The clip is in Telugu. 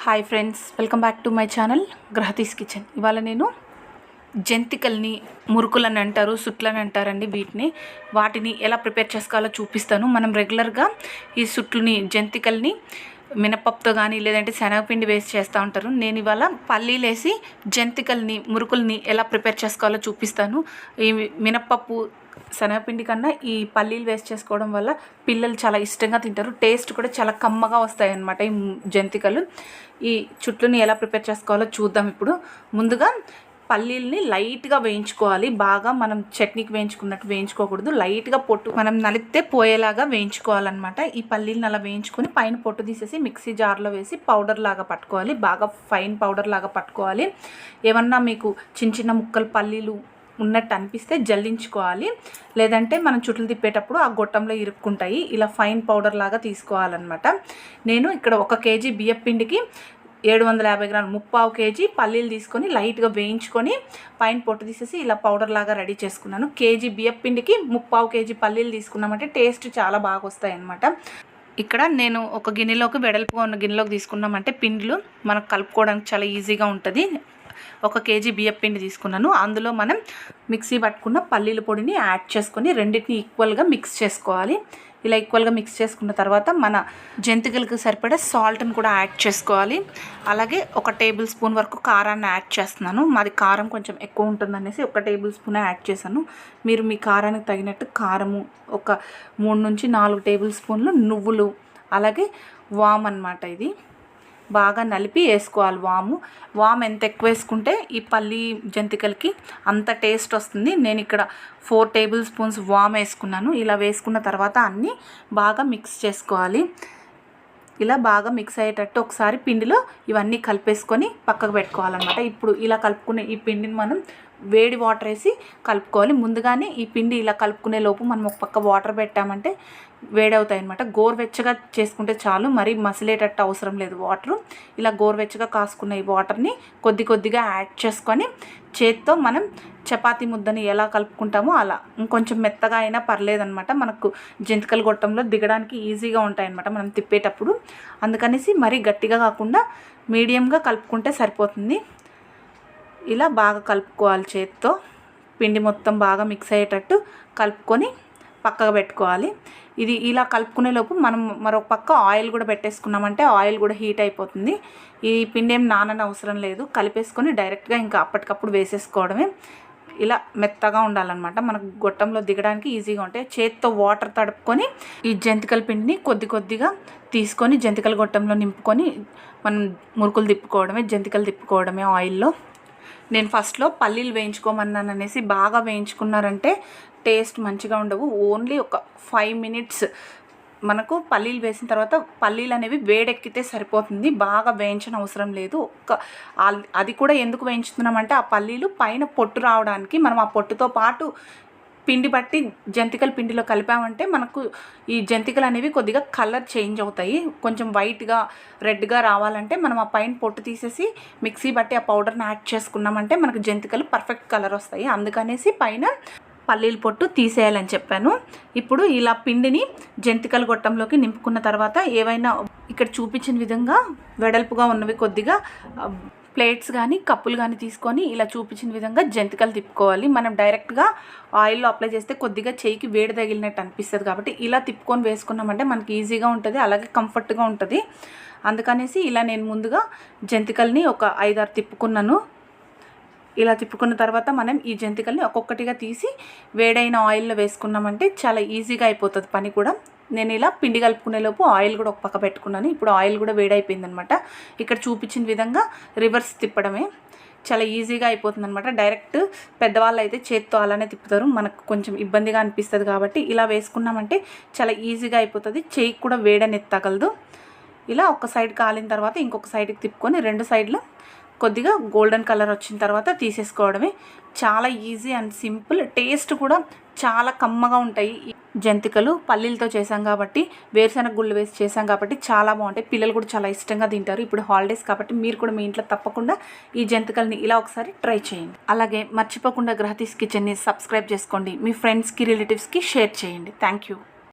Hi friends, welcome back to my channel గ్రహతీస్ కిచెన్. ఇవాళ నేను జంతికల్ని, మురుకులని అంటారు, సుట్లని అంటారండి. వాటిని ఎలా ప్రిపేర్ చేసుకోవాలో చూపిస్తాను. మనం రెగ్యులర్గా ఈ సుట్లని, జంతికల్ని మినపప్పుతో కానీ లేదంటే శనగపిండి వేసి చేస్తూ ఉంటారు. నేను ఇవాళ పల్లీలు వేసి జంతికల్ని, మురుకుల్ని ఎలా ప్రిపేర్ చేసుకోవాలో చూపిస్తాను. ఈ మినపప్పు, శనగపిండి కన్నా ఈ పల్లీలు వేస్ట్ చేసుకోవడం వల్ల పిల్లలు చాలా ఇష్టంగా తింటారు. టేస్ట్ కూడా చాలా కమ్మగా వస్తాయి అన్నమాట ఈ జంతికలు. ఈ చుట్లుని ఎలా ప్రిపేర్ చేసుకోవాలో చూద్దాం. ఇప్పుడు ముందుగా పల్లీల్ని లైట్గా వేయించుకోవాలి. బాగా మనం చట్నీకి వేయించుకున్నట్టు వేయించుకోకూడదు. లైట్గా పొట్టు మనం నలిపితే పోయేలాగా వేయించుకోవాలన్నమాట. ఈ పల్లీలను అలా వేయించుకొని పైన పొట్టు తీసేసి మిక్సీ జార్లో వేసి పౌడర్ లాగా పట్టుకోవాలి. బాగా ఫైన్ పౌడర్ లాగా పట్టుకోవాలి. ఏమన్నా మీకు చిన్న చిన్న ముక్కలు పల్లీలు ఉన్నట్టు అనిపిస్తే జల్లించుకోవాలి. లేదంటే మనం చుట్లు తిప్పేటప్పుడు ఆ గొట్టంలో ఇరుక్కుంటాయి. ఇలా ఫైన్ పౌడర్ లాగా తీసుకోవాలన్నమాట. నేను ఇక్కడ 1 కేజీ బియ్యపిండికి 750 గ్రాములు, 3/4 కేజీ పల్లీలు తీసుకొని లైట్గా వేయించుకొని పైన పొట్టు తీసేసి ఇలా పౌడర్ లాగా రెడీ చేసుకున్నాను. కేజీ బియ్యపిండికి 3/4 కేజీ పల్లీలు తీసుకున్నామంటే టేస్ట్ చాలా బాగా వస్తాయి అన్నమాట. ఇక్కడ నేను ఒక గిన్నెలోకి, వెడల్పుగా ఉన్న గిన్నెలోకి తీసుకున్నామంటే పిండిలు మనకు కలుపుకోవడానికి చాలా ఈజీగా ఉంటుంది. 1 కేజీ బియ్యపిండి తీసుకున్నాను. అందులో మనం మిక్సీ పట్టుకున్న పల్లీల పొడిని యాడ్ చేసుకొని రెండింటిని ఈక్వల్గా మిక్స్ చేసుకోవాలి. ఇలా ఈక్వల్గా మిక్స్ చేసుకున్న తర్వాత మన జంతికలకు సరిపడే సాల్ట్ని కూడా యాడ్ చేసుకోవాలి. అలాగే 1 టేబుల్ స్పూన్ వరకు కారాన్ని యాడ్ చేస్తున్నాను. మాది కారం కొంచెం ఎక్కువ ఉంటుందనేసి 1 టేబుల్ స్పూన్ యాడ్ చేశాను. మీరు మీ కారానికి తగినట్టు కారము, ఒక 3 నుంచి 4 టేబుల్ స్పూన్లు నువ్వులు, అలాగే వామ్ అన్నమాట. ఇది బాగా నలిపి వేసుకోవాలి. వాము ఎంత ఎక్కువ వేసుకుంటే ఈ పల్లి జంతికలకి అంత టేస్ట్ వస్తుంది. నేను ఇక్కడ 4 టేబుల్ స్పూన్స్ వామ్ వేసుకున్నాను. ఇలా వేసుకున్న తర్వాత అన్నీ బాగా మిక్స్ చేసుకోవాలి. ఇలా బాగా మిక్స్ అయ్యేటట్టు ఒకసారి పిండిలో ఇవన్నీ కలిపేసుకొని పక్కకు పెట్టుకోవాలన్నమాట. ఇప్పుడు ఇలా కలుపుకునే ఈ పిండిని మనం వేడి వాటర్ వేసి కలుపుకోవాలి. ముందుగానే ఈ పిండి ఇలా కలుపుకునే లోపు మనం ఒక పక్క వాటర్ పెట్టామంటే వేడవుతాయి అన్నమాట. గోరువెచ్చగా చేసుకుంటే చాలు, మరీ మసిలేటట్టు అవసరం లేదు వాటరు. ఇలా గోరువెచ్చగా కాసుకున్న ఈ వాటర్ని కొద్ది కొద్దిగా యాడ్ చేసుకొని చేత్తో మనం చపాతీ ముద్దని ఎలా కలుపుకుంటామో అలా, ఇంకొంచెం మెత్తగా అయినా పర్లేదన్నమాట. మనకు జంతికల గొట్టంలో దిగడానికి ఈజీగా ఉంటాయన్నమాట మనం తిప్పేటప్పుడు. అందుకనేసి మరీ గట్టిగా కాకుండా మీడియంగా కలుపుకుంటే సరిపోతుంది. ఇలా బాగా కలుపుకోవాలి చేత్తో. పిండి మొత్తం బాగా మిక్స్ అయ్యేటట్టు కలుపుకొని పక్కగా పెట్టుకోవాలి. ఇది ఇలా కలుపుకునే లోపు మనం మరొక పక్క ఆయిల్ కూడా పెట్టేసుకున్నామంటే ఆయిల్ కూడా హీట్ అయిపోతుంది. ఈ పిండి ఏం నానని అవసరం లేదు. కలిపేసుకొని డైరెక్ట్గా ఇంకా అప్పటికప్పుడు వేసేసుకోవడమే. ఇలా మెత్తగా ఉండాలన్నమాట. మనకు గొట్టంలో దిగడానికి ఈజీగా ఉంటాయి. చేత్తో వాటర్ తడుపుకొని ఈ జంతికల పిండిని కొద్ది కొద్దిగా తీసుకొని జంతికల గొట్టంలో నింపుకొని మనం మురుకులు తిప్పుకోవడమే, జంతికలు తిప్పుకోవడమే ఆయిల్లో. నేను ఫస్ట్లో పల్లీలు వేయించుకోమన్నాను అనేసి బాగా వేయించుకున్నారంటే టేస్ట్ మంచిగా ఉండవు. ఓన్లీ ఒక 5 మినిట్స్ మనకు పల్లీలు వేసిన తర్వాత పల్లీలు అనేవి వేడెక్కితే సరిపోతుంది. బాగా వేయించని అవసరం లేదు. అది కూడా ఎందుకు వేయించుతున్నామంటే ఆ పల్లీలు పైన పొట్టు రావడానికి. మనం ఆ పొట్టుతో పాటు పిండి బట్టి జంతికల పిండిలో కలిపామంటే మనకు ఈ జంతికలు అనేవి కొద్దిగా కలర్ చేంజ్ అవుతాయి. కొంచెం వైట్గా, రెడ్గా రావాలంటే మనం ఆ పైన పొట్టు తీసేసి మిక్సీ బట్టి ఆ పౌడర్ని యాడ్ చేసుకున్నామంటే మనకు జంతికలు పర్ఫెక్ట్ కలర్ వస్తాయి. అందుకనేసి పైన పల్లీల పొట్టు తీసేయాలని చెప్పాను. ఇప్పుడు ఇలా పిండిని జంతికల గొట్టంలోకి నింపుకున్న తర్వాత ఏవైనా ఇక్కడ చూపించిన విధంగా వెడల్పుగా ఉన్నవి కొద్దిగా ప్లేట్స్ కానీ కప్పులు కానీ తీసుకొని ఇలా చూపించిన విధంగా జంతికలు తిప్పుకోవాలి. మనం డైరెక్ట్గా ఆయిల్లో అప్లై చేస్తే కొద్దిగా చేయికి వేడి తగిలినట్టు అనిపిస్తుంది. కాబట్టి ఇలా తిప్పుకొని వేసుకున్నామంటే మనకి ఈజీగా ఉంటుంది, అలాగే కంఫర్ట్గా ఉంటుంది. అందుకనేసి ఇలా నేను ముందుగా జంతికల్ని ఒక 5-6 తిప్పుకున్నాను. ఇలా తిప్పుకున్న తర్వాత మనం ఈ జంతికల్ని ఒక్కొక్కటిగా తీసి వేడైన ఆయిల్లో వేసుకున్నామంటే చాలా ఈజీగా అయిపోతుంది పని కూడా. నేను ఇలా పిండి కలుపుకునే లోపు ఆయిల్ కూడా ఒక పక్క పెట్టుకున్నాను. ఇప్పుడు ఆయిల్ కూడా వేడైపోయింది అనమాట. ఇక్కడ చూపించిన విధంగా రివర్స్ తిప్పడమే చాలా ఈజీగా అయిపోతుంది అనమాట. డైరెక్ట్ పెద్దవాళ్ళు అయితే చేత్తో అలానే తిప్పుతారు, మనకు కొంచెం ఇబ్బందిగా అనిపిస్తుంది. కాబట్టి ఇలా వేసుకున్నామంటే చాలా ఈజీగా అయిపోతుంది. చేయికి కూడా వేడనేది తగలదు. ఇలా ఒక సైడ్ కాలిన తర్వాత ఇంకొక సైడ్కి తిప్పుకొని 2 సైడ్లు కొద్దిగా గోల్డెన్ కలర్ వచ్చిన తర్వాత తీసేసుకోవడమే. చాలా ఈజీ అండ్ సింపుల్. టేస్ట్ కూడా చాలా కమ్మగా ఉంటాయి. జంతికలు పల్లీలతో చేసాం కాబట్టి, వేరుశనగ గుళ్ళు వేసి చేసాం కాబట్టి చాలా బాగుంటాయి. పిల్లలు కూడా చాలా ఇష్టంగా తింటారు. ఇప్పుడు హాలిడేస్ కాబట్టి మీరు కూడా మీ ఇంట్లో తప్పకుండా ఈ జంతికల్ని ఇలా ఒకసారి ట్రై చేయండి. అలాగే మర్చిపోకుండా గ్రహతీస్ కిచెన్ని సబ్స్క్రైబ్ చేసుకోండి. మీ ఫ్రెండ్స్కి, రిలేటివ్స్కి షేర్ చేయండి. Thank you.